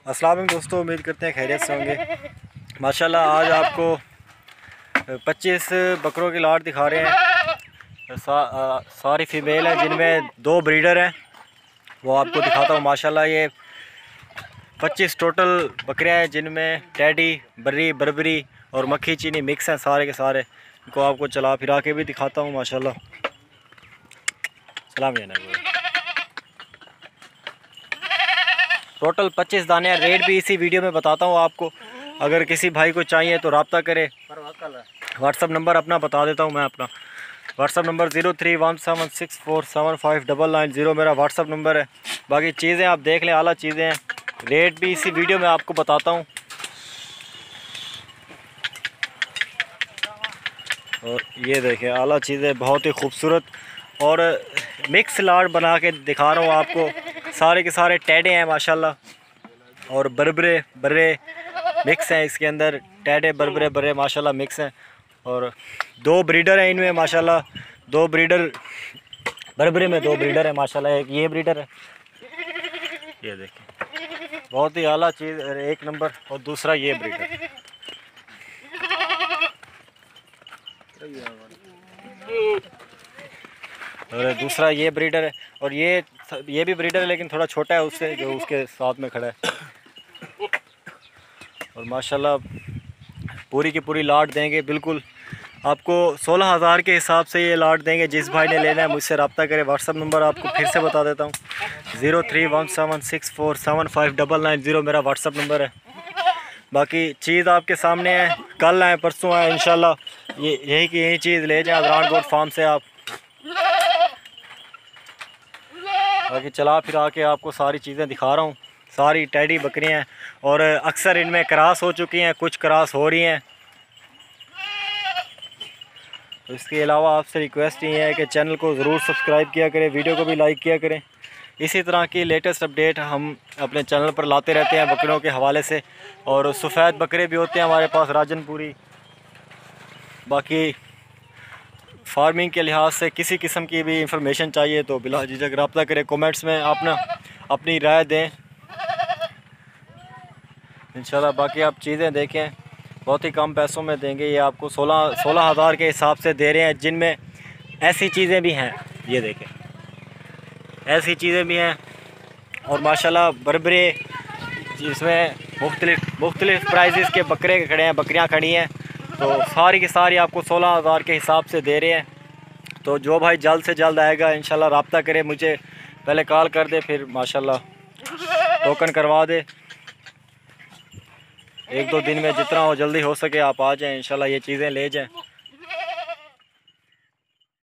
अस्सलाम वालेकुम दोस्तों, उम्मीद करते हैं खैरियत से होंगे। माशाल्लाह आज आपको 25 बकरों की लाट दिखा रहे हैं। सारी फीमेल हैं जिनमें 2 ब्रीडर हैं, वो आपको दिखाता हूँ। माशाल्लाह ये 25 टोटल बकरियाँ हैं जिनमें टैडी, बर्री, बर्बरी और मक्खी चीनी मिक्स हैं सारे के सारे। इनको आपको चला फिरा के भी दिखाता हूँ। माशाल्लाह सलाम या ना। टोटल 25 दाने हैं। रेट भी इसी वीडियो में बताता हूँ आपको। अगर किसी भाई को चाहिए तो रब्ता करे। व्हाट्सअप नंबर अपना बता देता हूँ मैं। अपना व्हाट्सअप नंबर 031764759990 मेरा व्हाट्सअप नंबर है। बाकी चीज़ें आप देख लें, आला चीज़ें हैं। रेट भी इसी वीडियो में आपको बताता हूँ। और ये देखें आला चीज़ें, बहुत ही खूबसूरत और मिक्स लाट बना के दिखा रहा हूँ आपको। सारे के सारे टैडे हैं माशाल्लाह और बर्बरे बर्रे मिक्स हैं इसके अंदर। टैडे बर्बरे बर्रे माशाल्लाह मिक्स हैं। और 2 ब्रीडर हैं इनमें माशाल्लाह। 2 ब्रीडर बर्बरे में 2 ब्रीडर हैं माशाल्लाह। एक ये ब्रीडर है, ये देखें बहुत ही आला चीज़, एक नंबर। और दूसरा ये ब्रीडर, और दूसरा ये ब्रीडर है। और ये भी ब्रीडर है लेकिन थोड़ा छोटा है उससे, जो उसके साथ में खड़ा है। और माशाल्लाह पूरी की पूरी लाट देंगे बिल्कुल आपको 16,000 के हिसाब से ये लाट देंगे। जिस भाई ने लेना है मुझसे रब्ता करें। व्हाट्सअप नंबर आपको फिर से बता देता हूँ, 031764759990 मेरा व्हाट्सअप नंबर है। बाकी चीज़ आपके सामने है, कल आए परसों आए इंशाल्लाह यही की यही चीज़ ले जाएँ अदरान गोट फार्म से आप। बाकी चला फिरा के आपको सारी चीज़ें दिखा रहा हूँ। सारी टैडी बकरियाँ हैं और अक्सर इनमें क्रॉस हो चुकी हैं, कुछ क्रॉस हो रही हैं। तो इसके अलावा आपसे रिक्वेस्ट ये है कि चैनल को ज़रूर सब्सक्राइब किया करें, वीडियो को भी लाइक किया करें। इसी तरह की लेटेस्ट अपडेट हम अपने चैनल पर लाते रहते हैं बकरियों के हवाले से। और सफ़ेद बकरे भी होते हैं हमारे पास, राजनपुरी। बाकी फार्मिंग के लिहाज से किसी किस्म की भी इंफॉर्मेशन चाहिए तो बिला झिझक रब्ता करें। कमेंट्स में अपनी राय दें इंशाल्लाह। बाकी आप चीज़ें देखें, बहुत ही कम पैसों में देंगे। ये आपको 16,000 के हिसाब से दे रहे हैं, जिनमें ऐसी चीज़ें भी हैं, ये देखें ऐसी चीज़ें भी हैं। और माशाल्लाह बर्बरे जिसमें मुख्तलिफ प्राइजेस के बकरे खड़े हैं, बकरियां खड़ी हैं। तो सारी की सारी आपको 16,000 के हिसाब से दे रहे हैं। तो जो भाई जल्द से जल्द आएगा इंशाल्लाह रब्ता करे, मुझे पहले कॉल कर दे, फिर माशाल्लाह टोकन करवा दे। 1-2 दिन में जितना हो जल्दी हो सके आप आ जाएं इंशाल्लाह, ये चीज़ें ले जाएं।